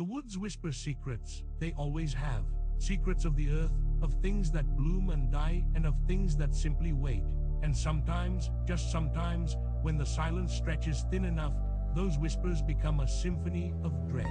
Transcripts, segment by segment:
The woods whisper secrets, they always have. Secrets of the earth, of things that bloom and die, and of things that simply wait. And sometimes, just sometimes, when the silence stretches thin enough, those whispers become a symphony of dread.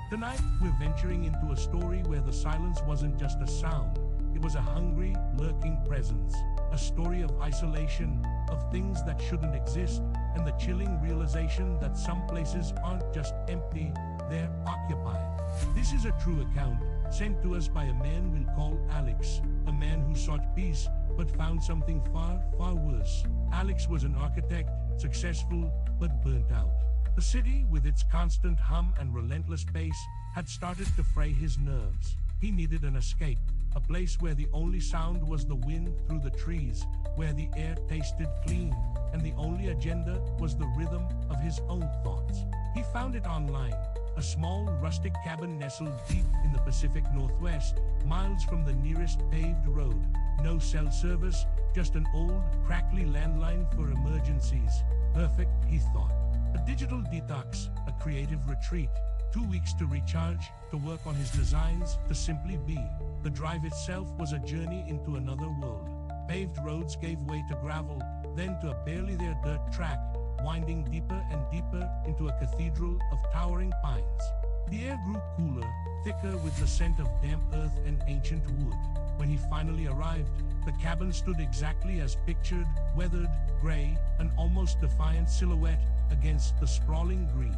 Tonight, we're venturing into a story where the silence wasn't just a sound. It was a hungry, lurking presence. A story of isolation, of things that shouldn't exist, and the chilling realization that some places aren't just empty, they're occupied. This is a true account, sent to us by a man we'll call Alex, a man who sought peace, but found something far, far worse. Alex was an architect, successful, but burnt out. The city, with its constant hum and relentless pace, had started to fray his nerves. He needed an escape, a place where the only sound was the wind through the trees, where the air tasted clean, and the only agenda was the rhythm of his own thoughts. He found it online, a small, rustic cabin nestled deep in the Pacific Northwest, miles from the nearest paved road. No cell service, just an old, crackly landline for emergencies. Perfect, he thought. A digital detox, a creative retreat. 2 weeks to recharge, to work on his designs, to simply be. The drive itself was a journey into another world. Paved roads gave way to gravel, then to a barely there dirt track, winding deeper and deeper into a cathedral of towering pines. The air grew cooler, thicker with the scent of damp earth and ancient wood. When he finally arrived, the cabin stood exactly as pictured, weathered, gray, an almost defiant silhouette against the sprawling green.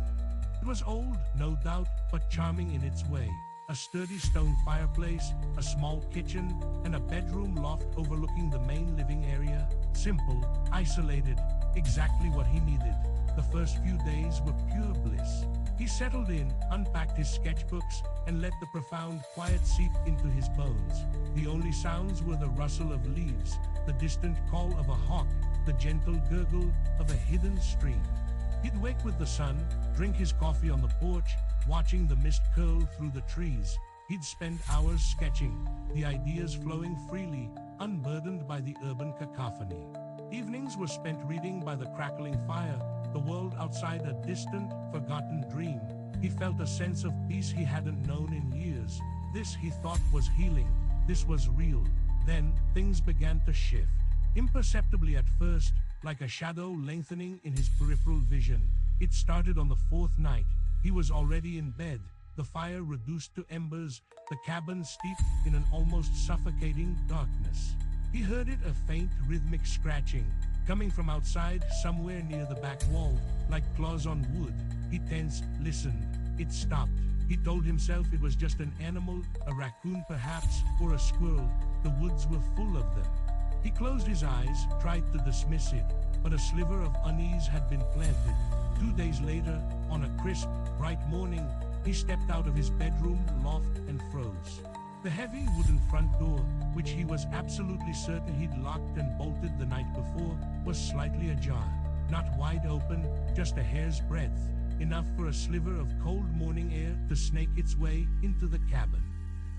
It was old, no doubt, but charming in its way. A sturdy stone fireplace, a small kitchen, and a bedroom loft overlooking the main living area. Simple, isolated, exactly what he needed. The first few days were pure bliss. He settled in, unpacked his sketchbooks, and let the profound quiet seep into his bones. The only sounds were the rustle of leaves, the distant call of a hawk, the gentle gurgle of a hidden stream. He'd wake with the sun, drink his coffee on the porch, watching the mist curl through the trees. He'd spend hours sketching, the ideas flowing freely, unburdened by the urban cacophony. Evenings were spent reading by the crackling fire, the world outside a distant, forgotten dream. He felt a sense of peace he hadn't known in years. This, he thought, was healing. This was real. Then, things began to shift. Imperceptibly at first, like a shadow lengthening in his peripheral vision. It started on the fourth night. He was already in bed, the fire reduced to embers, the cabin steeped in an almost suffocating darkness. He heard it, a faint, rhythmic scratching, coming from outside, somewhere near the back wall, like claws on wood. He tensed, listened. It stopped. He told himself it was just an animal, a raccoon perhaps, or a squirrel. The woods were full of them. He closed his eyes, tried to dismiss it, but a sliver of unease had been planted. 2 days later, on a crisp, bright morning, he stepped out of his bedroom loft and froze. The heavy wooden front door, which he was absolutely certain he'd locked and bolted the night before, was slightly ajar. Not wide open, just a hair's breadth, enough for a sliver of cold morning air to snake its way into the cabin.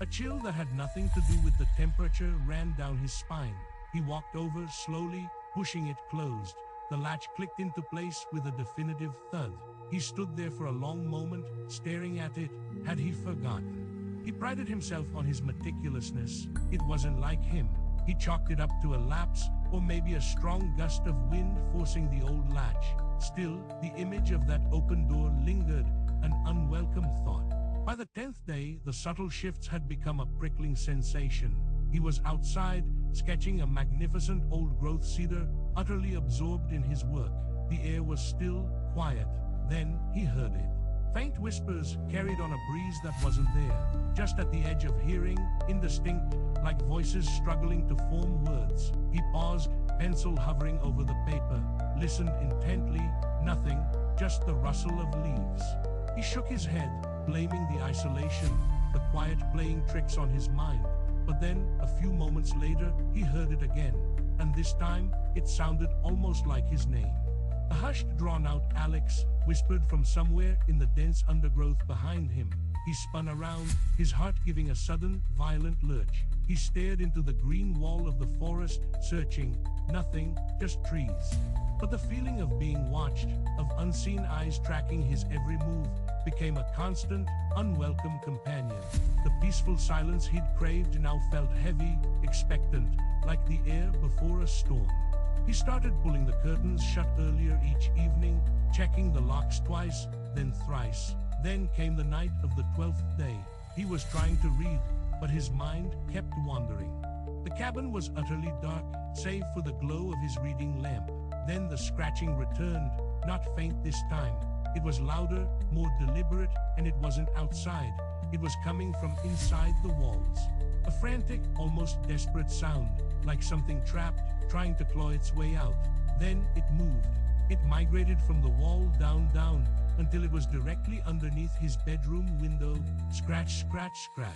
A chill that had nothing to do with the temperature ran down his spine. He walked over slowly, pushing it closed. The latch clicked into place with a definitive thud. He stood there for a long moment, staring at it. Had he forgotten? He prided himself on his meticulousness. It wasn't like him. He chalked it up to a lapse, or maybe a strong gust of wind forcing the old latch. Still, the image of that open door lingered, an unwelcome thought. By the 10th day, the subtle shifts had become a prickling sensation. He was outside, sketching a magnificent old-growth cedar, utterly absorbed in his work. The air was still, quiet. Then, he heard it. Faint whispers carried on a breeze that wasn't there, just at the edge of hearing, indistinct, like voices struggling to form words. He paused, pencil hovering over the paper, listened intently. Nothing, just the rustle of leaves. He shook his head, blaming the isolation, the quiet playing tricks on his mind. But then, a few moments later, he heard it again, and this time, it sounded almost like his name. A hushed, drawn-out Alex whispered from somewhere in the dense undergrowth behind him. He spun around, his heart giving a sudden, violent lurch. He stared into the green wall of the forest, searching. Nothing, just trees. But the feeling of being watched, of unseen eyes tracking his every move, became a constant, unwelcome companion. The peaceful silence he'd craved now felt heavy, expectant, like the air before a storm. He started pulling the curtains shut earlier each evening, checking the locks twice, then thrice. Then came the night of the 12th day. He was trying to read, but his mind kept wandering. The cabin was utterly dark, save for the glow of his reading lamp. Then the scratching returned, not faint this time. It was louder, more deliberate, and it wasn't outside. It was coming from inside the walls. A frantic, almost desperate sound, like something trapped, trying to claw its way out. Then it moved. It migrated from the wall down, until it was directly underneath his bedroom window. Scratch, scratch, scratch.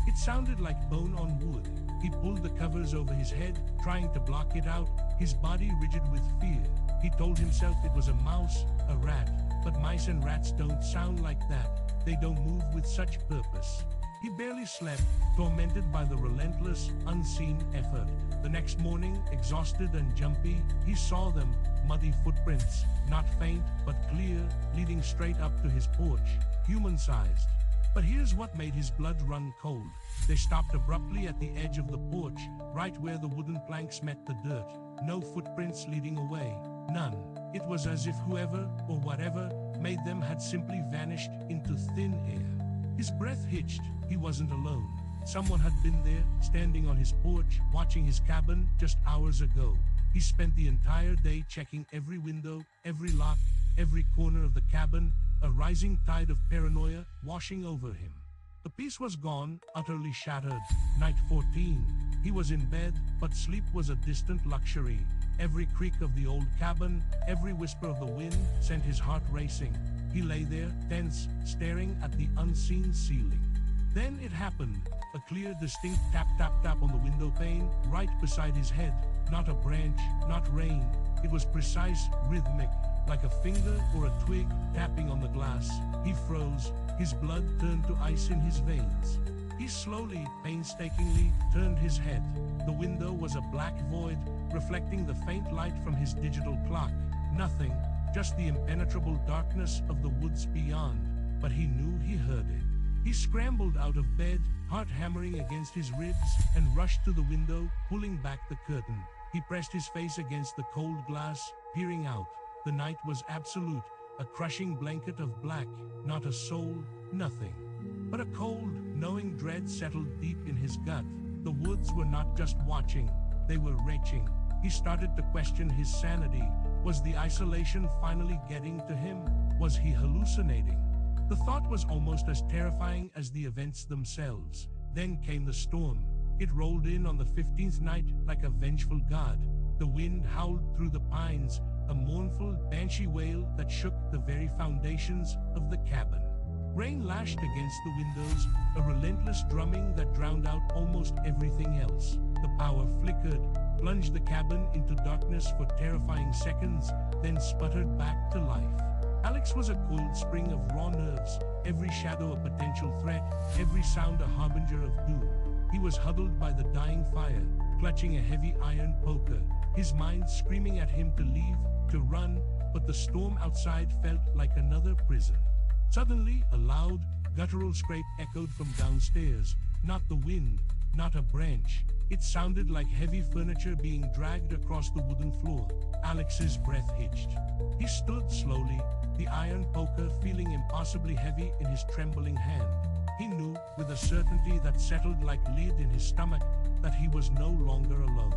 It sounded like bone on wood. He pulled the covers over his head, trying to block it out, his body rigid with fear. He told himself it was a mouse, a rat, but mice and rats don't sound like that. They don't move with such purpose. He barely slept, tormented by the relentless, unseen effort. The next morning, exhausted and jumpy, he saw them, muddy footprints, not faint, but clear, leading straight up to his porch, human-sized. But here's what made his blood run cold. They stopped abruptly at the edge of the porch, right where the wooden planks met the dirt. No footprints leading away. None. It was as if whoever, or whatever, made them had simply vanished into thin air. His breath hitched. He wasn't alone. Someone had been there, standing on his porch, watching his cabin just hours ago. He spent the entire day checking every window, every lock, every corner of the cabin, a rising tide of paranoia washing over him. The peace was gone, utterly shattered. Night 14. He was in bed, but sleep was a distant luxury. Every creak of the old cabin, every whisper of the wind sent his heart racing. He lay there, tense, staring at the unseen ceiling. Then it happened. A clear, distinct tap, tap, tap on the window pane, right beside his head. Not a branch, not rain. It was precise, rhythmic, like a finger or a twig tapping on the glass. He froze. His blood turned to ice in his veins. He slowly, painstakingly, turned his head. The window was a black void, reflecting the faint light from his digital clock. Nothing, just the impenetrable darkness of the woods beyond. But he knew he heard it. He scrambled out of bed, heart hammering against his ribs, and rushed to the window, pulling back the curtain. He pressed his face against the cold glass, peering out. The night was absolute, a crushing blanket of black, not a soul, nothing. But a cold, knowing dread settled deep in his gut. The woods were not just watching, they were retching. He started to question his sanity. Was the isolation finally getting to him? Was he hallucinating? The thought was almost as terrifying as the events themselves. Then came the storm. It rolled in on the 15th night like a vengeful god. The wind howled through the pines, a mournful, banshee wail that shook the very foundations of the cabin. Rain lashed against the windows, a relentless drumming that drowned out almost everything else. The power flickered, plunged the cabin into darkness for terrifying seconds, then sputtered back to life. Alex was a coiled spring of raw nerves, every shadow a potential threat, every sound a harbinger of doom. He was huddled by the dying fire, clutching a heavy iron poker, his mind screaming at him to leave, to run, but the storm outside felt like another prison. Suddenly, a loud, guttural scrape echoed from downstairs, not the wind, not a branch. It sounded like heavy furniture being dragged across the wooden floor. Alex's breath hitched. He stood slowly, the iron poker feeling impossibly heavy in his trembling hand. He knew, with a certainty that settled like lead in his stomach, that he was no longer alone.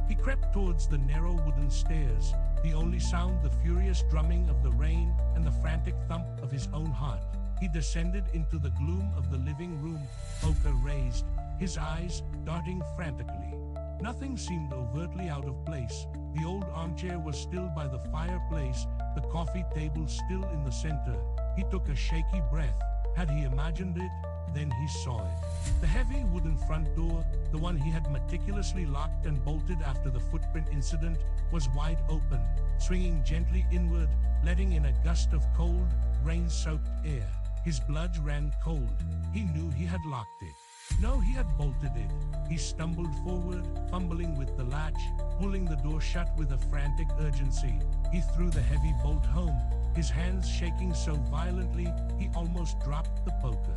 He crept towards the narrow wooden stairs, the only sound the furious drumming of the rain and the frantic thump of his own heart. He descended into the gloom of the living room, poker raised, his eyes darting frantically. Nothing seemed overtly out of place. The old armchair was still by the fireplace, the coffee table still in the center. He took a shaky breath. Had he imagined it? Then he saw it. The heavy wooden front door, the one he had meticulously locked and bolted after the footprint incident, was wide open, swinging gently inward, letting in a gust of cold, rain-soaked air. His blood ran cold. He knew he had locked it. No, he had bolted it. He stumbled forward, fumbling with the latch, pulling the door shut with a frantic urgency. He threw the heavy bolt home, his hands shaking so violently he almost dropped the poker.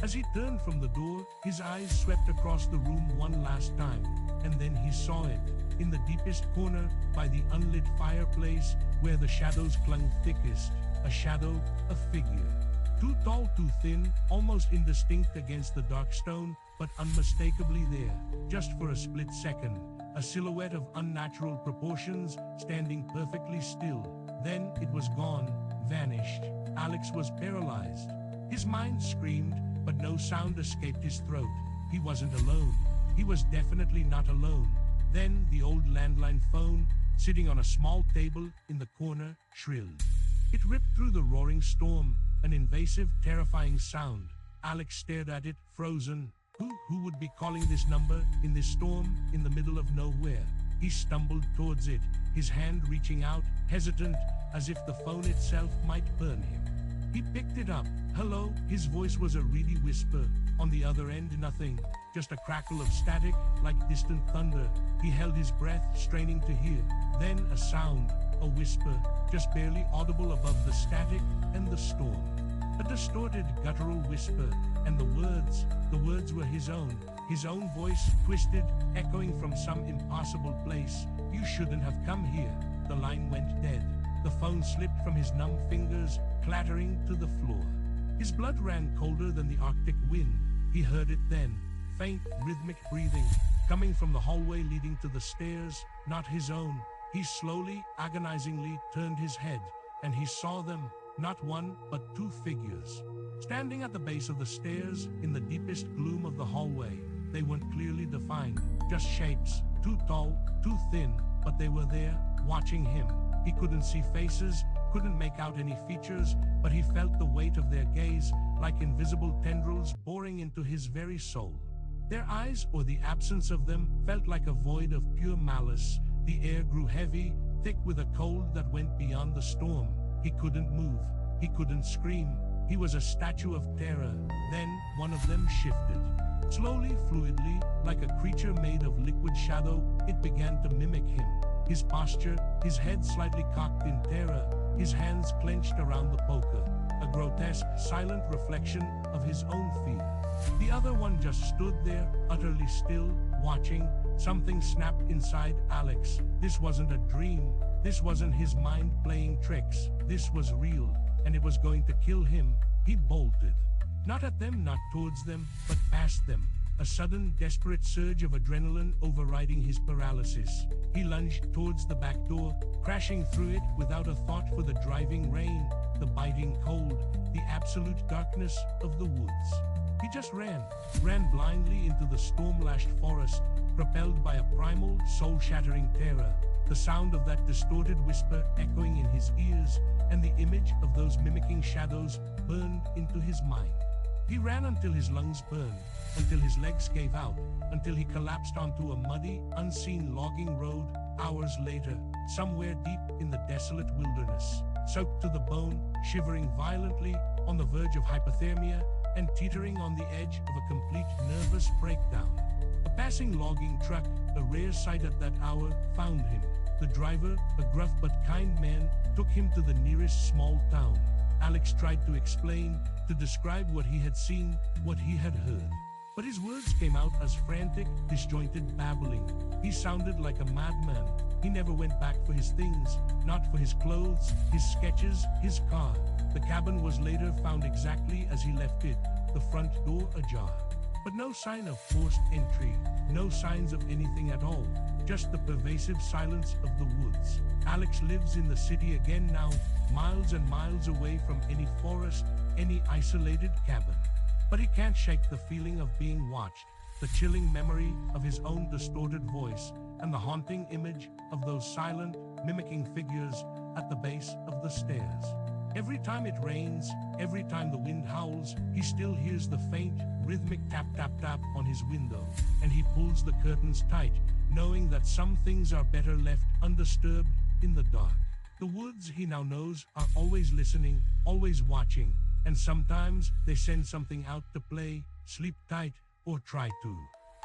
As he turned from the door, his eyes swept across the room one last time, and then he saw it, in the deepest corner, by the unlit fireplace, where the shadows clung thickest, a shadow, a figure. Too tall, too thin, almost indistinct against the dark stone, but unmistakably there, just for a split second, a silhouette of unnatural proportions, standing perfectly still. Then it was gone, vanished. Alex was paralyzed. His mind screamed, but no sound escaped his throat. He wasn't alone. He was definitely not alone. Then the old landline phone, sitting on a small table in the corner, shrilled. It ripped through the roaring storm, an invasive, terrifying sound. Alex stared at it, frozen. Who would be calling this number, in this storm, in the middle of nowhere? He stumbled towards it, his hand reaching out, hesitant, as if the phone itself might burn him. He picked it up. Hello, his voice was a reedy whisper. On the other end, nothing, just a crackle of static, like distant thunder. He held his breath, straining to hear. Then a sound, a whisper, just barely audible above the static and the storm. A distorted, guttural whisper, and the words were his own voice, twisted, echoing from some impossible place. You shouldn't have come here. The line went dead. The phone slipped from his numb fingers, clattering to the floor. His blood ran colder than the Arctic wind. He heard it then, faint, rhythmic breathing, coming from the hallway leading to the stairs, not his own. He slowly, agonizingly turned his head, and he saw them, not one, but two figures. Standing at the base of the stairs, in the deepest gloom of the hallway. They weren't clearly defined, just shapes, too tall, too thin, but they were there, watching him. He couldn't see faces, couldn't make out any features, but he felt the weight of their gaze, like invisible tendrils boring into his very soul. Their eyes, or the absence of them, felt like a void of pure malice. The air grew heavy, thick with a cold that went beyond the storm. He couldn't move. He couldn't scream. He was a statue of terror. Then, one of them shifted. Slowly, fluidly, like a creature made of liquid shadow, it began to mimic him. His posture, his head slightly cocked in terror, his hands clenched around the poker, a grotesque, silent reflection of his own fear. The other one just stood there, utterly still, watching. Something snapped inside Alex. This wasn't a dream. This wasn't his mind playing tricks. This was real, and it was going to kill him. He bolted. Not at them, not towards them, but past them. A sudden, desperate surge of adrenaline overriding his paralysis. He lunged towards the back door, crashing through it without a thought for the driving rain, the biting cold, the absolute darkness of the woods. He just ran blindly into the storm-lashed forest, propelled by a primal, soul-shattering terror, the sound of that distorted whisper echoing in his ears, and the image of those mimicking shadows burned into his mind. He ran until his lungs burned, until his legs gave out, until he collapsed onto a muddy, unseen logging road. Hours later, somewhere deep in the desolate wilderness, soaked to the bone, shivering violently, on the verge of hypothermia, and teetering on the edge of a complete nervous breakdown. A passing logging truck, a rare sight at that hour, found him. The driver, a gruff but kind man, took him to the nearest small town. Alex tried to explain, to describe what he had seen, what he had heard. But his words came out as frantic, disjointed babbling. He sounded like a madman. He never went back for his things, not for his clothes, his sketches, his car. The cabin was later found exactly as he left it, the front door ajar. But no sign of forced entry, no signs of anything at all, just the pervasive silence of the woods. Alex lives in the city again now, miles and miles away from any forest, any isolated cabin. But he can't shake the feeling of being watched, the chilling memory of his own distorted voice, and the haunting image of those silent, mimicking figures at the base of the stairs. Every time it rains, every time the wind howls, he still hears the faint, rhythmic tap-tap-tap on his window, and he pulls the curtains tight, knowing that some things are better left undisturbed in the dark. The woods, he now knows, are always listening, always watching, and sometimes they send something out to play, sleep tight, or try to.